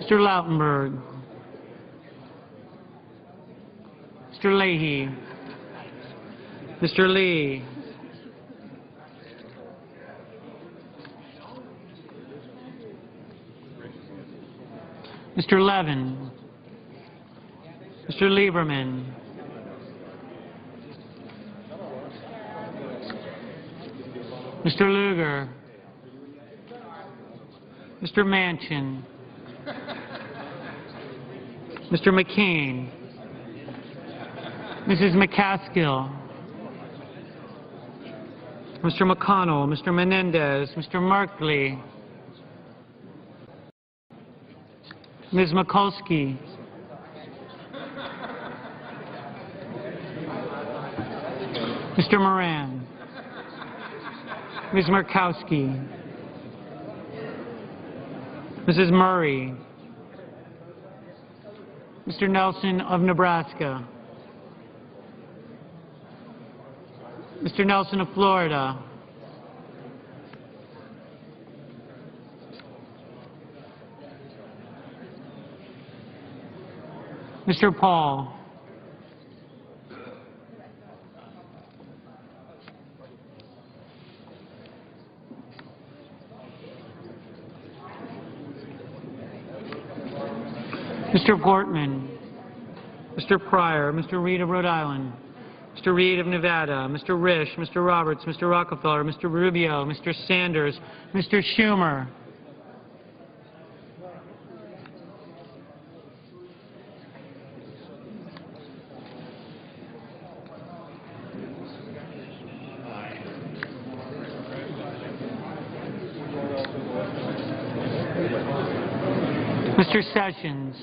Mr. Lautenberg, Mr. Leahy, Mr. Lee, Mr. Levin, Mr. Lieberman, Mr. Lugar, Mr. Manchin, Mr. McCain, Mrs. McCaskill, Mr. McConnell, Mr. Menendez, Mr. Markley, Ms. Mikulski, Mr. Moran, Ms. Murkowski, Mrs. Murray, Mr. Nelson of Nebraska, Mr. Nelson of Florida, Mr. Paul, Mr. Portman, Mr. Pryor, Mr. Reed of Rhode Island, Mr. Reed of Nevada, Mr. Risch, Mr. Roberts, Mr. Rockefeller, Mr. Rubio, Mr. Sanders, Mr. Schumer, Mr. Sessions,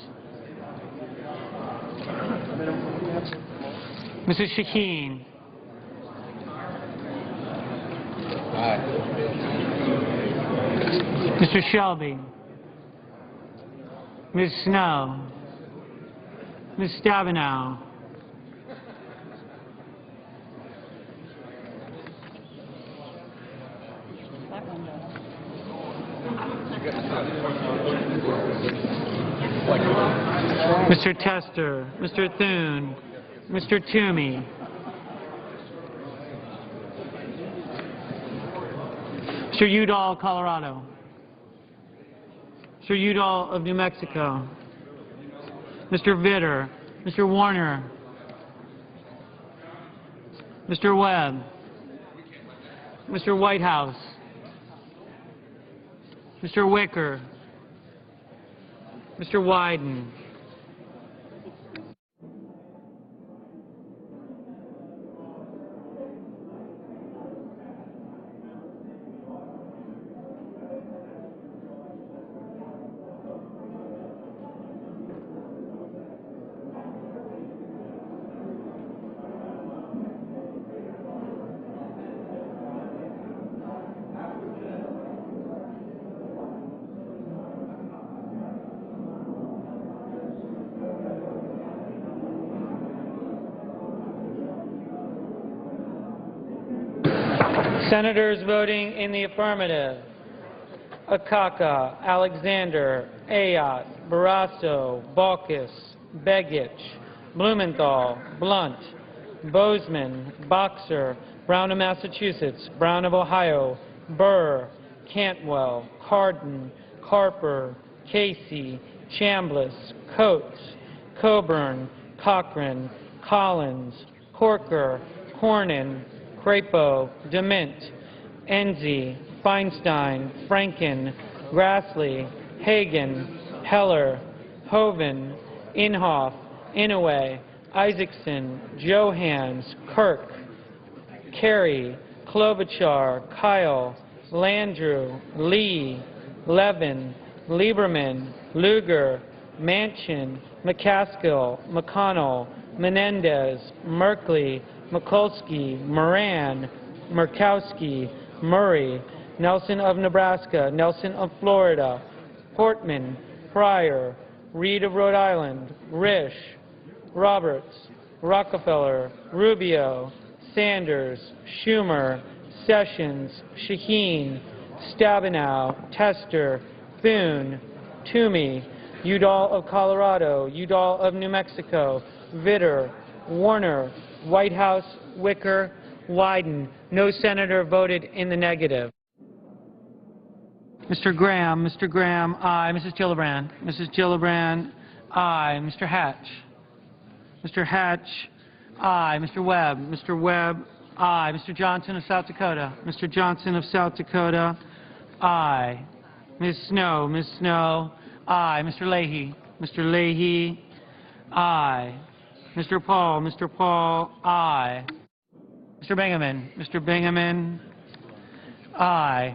Mrs. Shaheen, Mr. Shelby, Ms. Snow, Ms. Stabenow, Mr. Tester, Mr. Thune, Mr. Toomey, Mr. Udall, Colorado, Mr. Udall of New Mexico, Mr. Vitter, Mr. Warner, Mr. Webb, Mr. Whitehouse, Mr. Wicker, Mr. Wyden, Senators voting in the affirmative: Akaka, Alexander, Ayotte, Barrasso, Baucus, Begich, Blumenthal, Blunt, Bozeman, Boxer, Brown of Massachusetts, Brown of Ohio, Burr, Cantwell, Cardin, Carper, Casey, Chambliss, Coates, Coburn, Cochran, Collins, Corker, Cornyn, Crapo, DeMint, Enzi, Feinstein, Franken, Grassley, Hagan, Heller, Hoeven, Inhofe, Inouye, Isaacson, Johans, Kirk, Kerry, Klobuchar, Kyle, Landrieu, Lee, Levin, Lieberman, Lugar, Manchin, McCaskill, McConnell, Menendez, Merkley, Mikulski, Moran, Murkowski, Murray, Nelson of Nebraska, Nelson of Florida, Portman, Pryor, Reed of Rhode Island, Risch, Roberts, Rockefeller, Rubio, Sanders, Schumer, Sessions, Shaheen, Stabenow, Tester, Thune, Toomey, Udall of Colorado, Udall of New Mexico, Vitter, Warner, Whitehouse, Wicker, Wyden. No senator voted in the negative. Mr. Graham, aye. Mrs. Gillibrand, aye. Mr. Hatch, aye. Mr. Webb, aye. Mr. Johnson of South Dakota, aye. Ms. Snow, aye. Mr. Leahy, aye. Mr. Paul, aye. Mr. Bingaman, aye.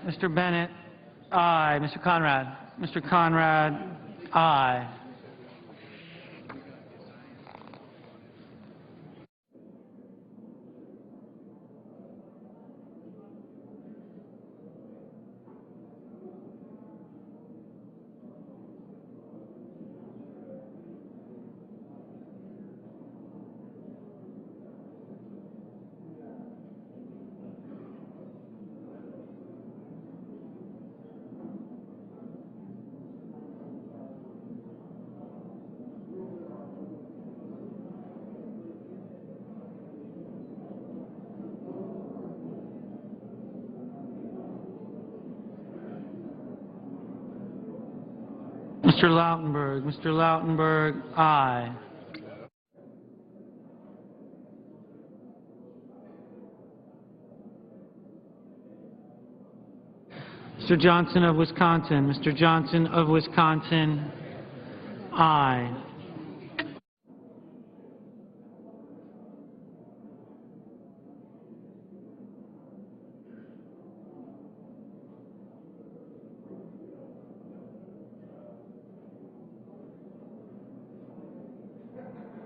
Mr. Bennett, Aye. Mr. Conrad. Mr. Conrad, aye. Mr. Lautenberg. Mr. Lautenberg, aye. Mr. Johnson of Wisconsin. Mr. Johnson of Wisconsin, aye.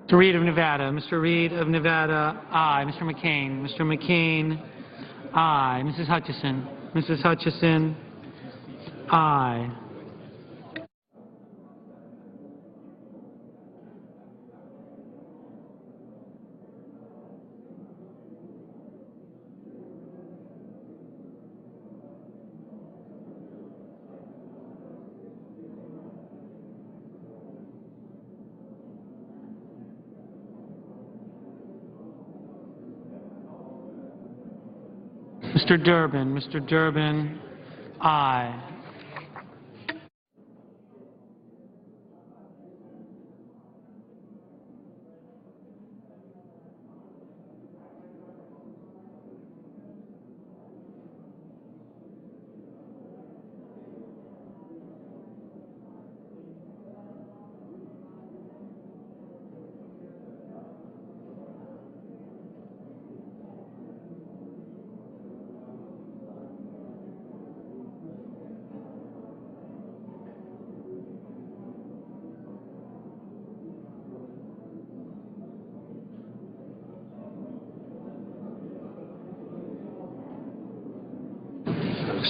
Mr. Reed of Nevada. Mr. Reed of Nevada, aye. Mr. McCain. Mr. McCain, aye. Mrs. Hutchison. Mrs. Hutchison, aye. Mr. Durbin. Mr. Durbin, aye.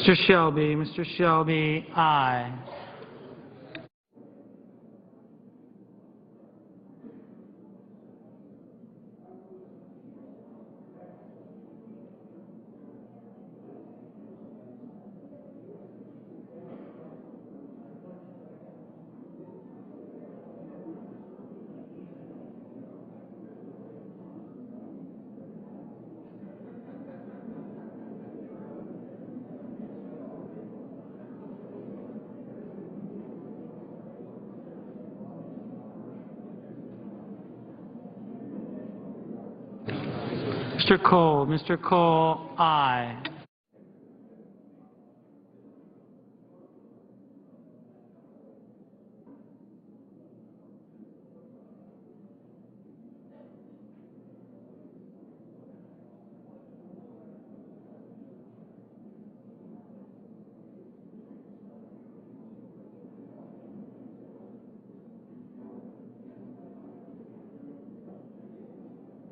Mr. Shelby. Mr. Shelby, aye. Mr. Cole. Mr. Cole, aye.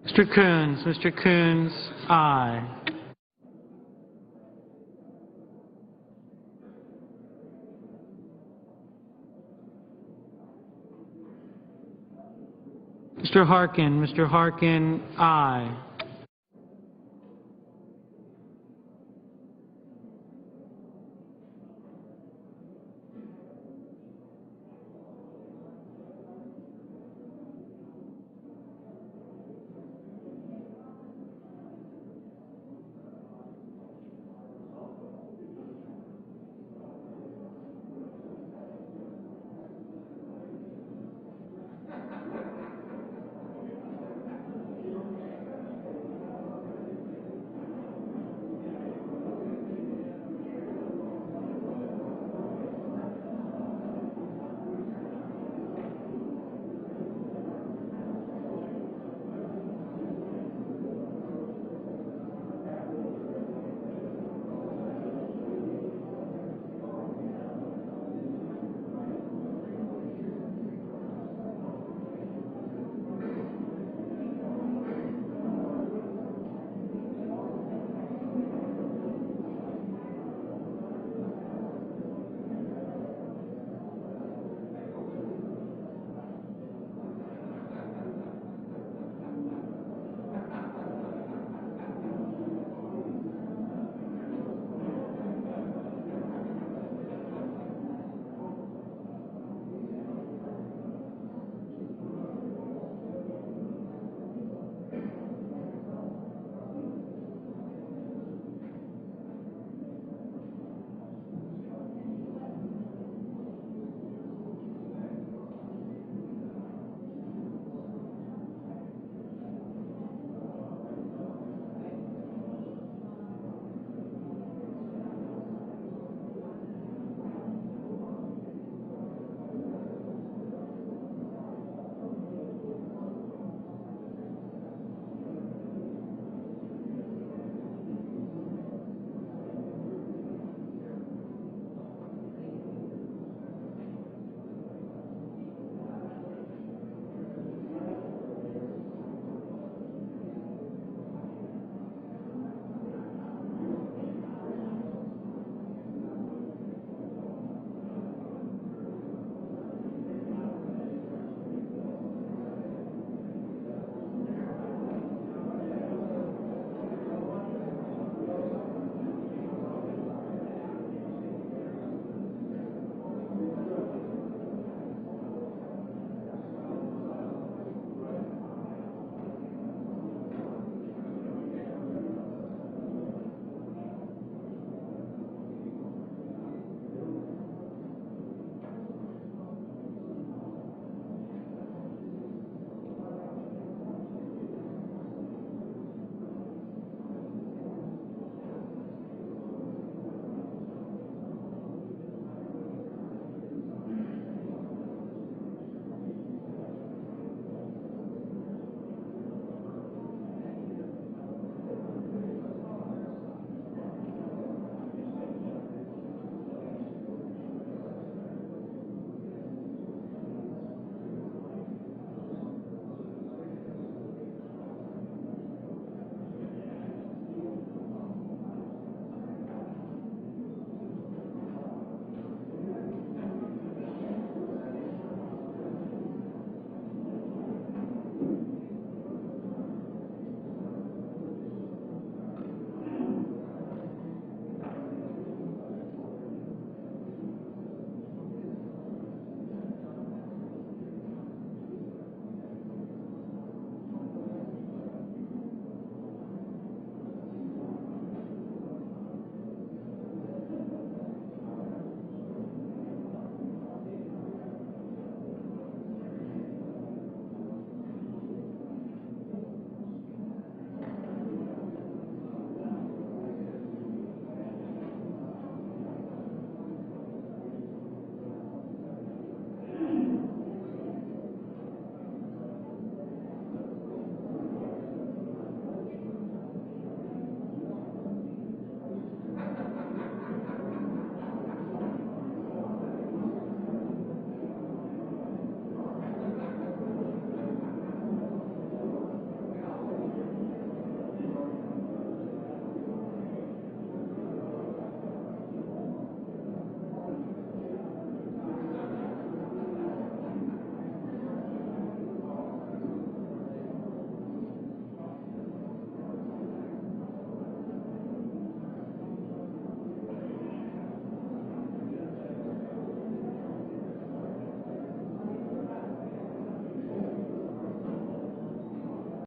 Mr. Coons. Mr. Coons, aye. Mr. Harkin. Mr. Harkin, aye.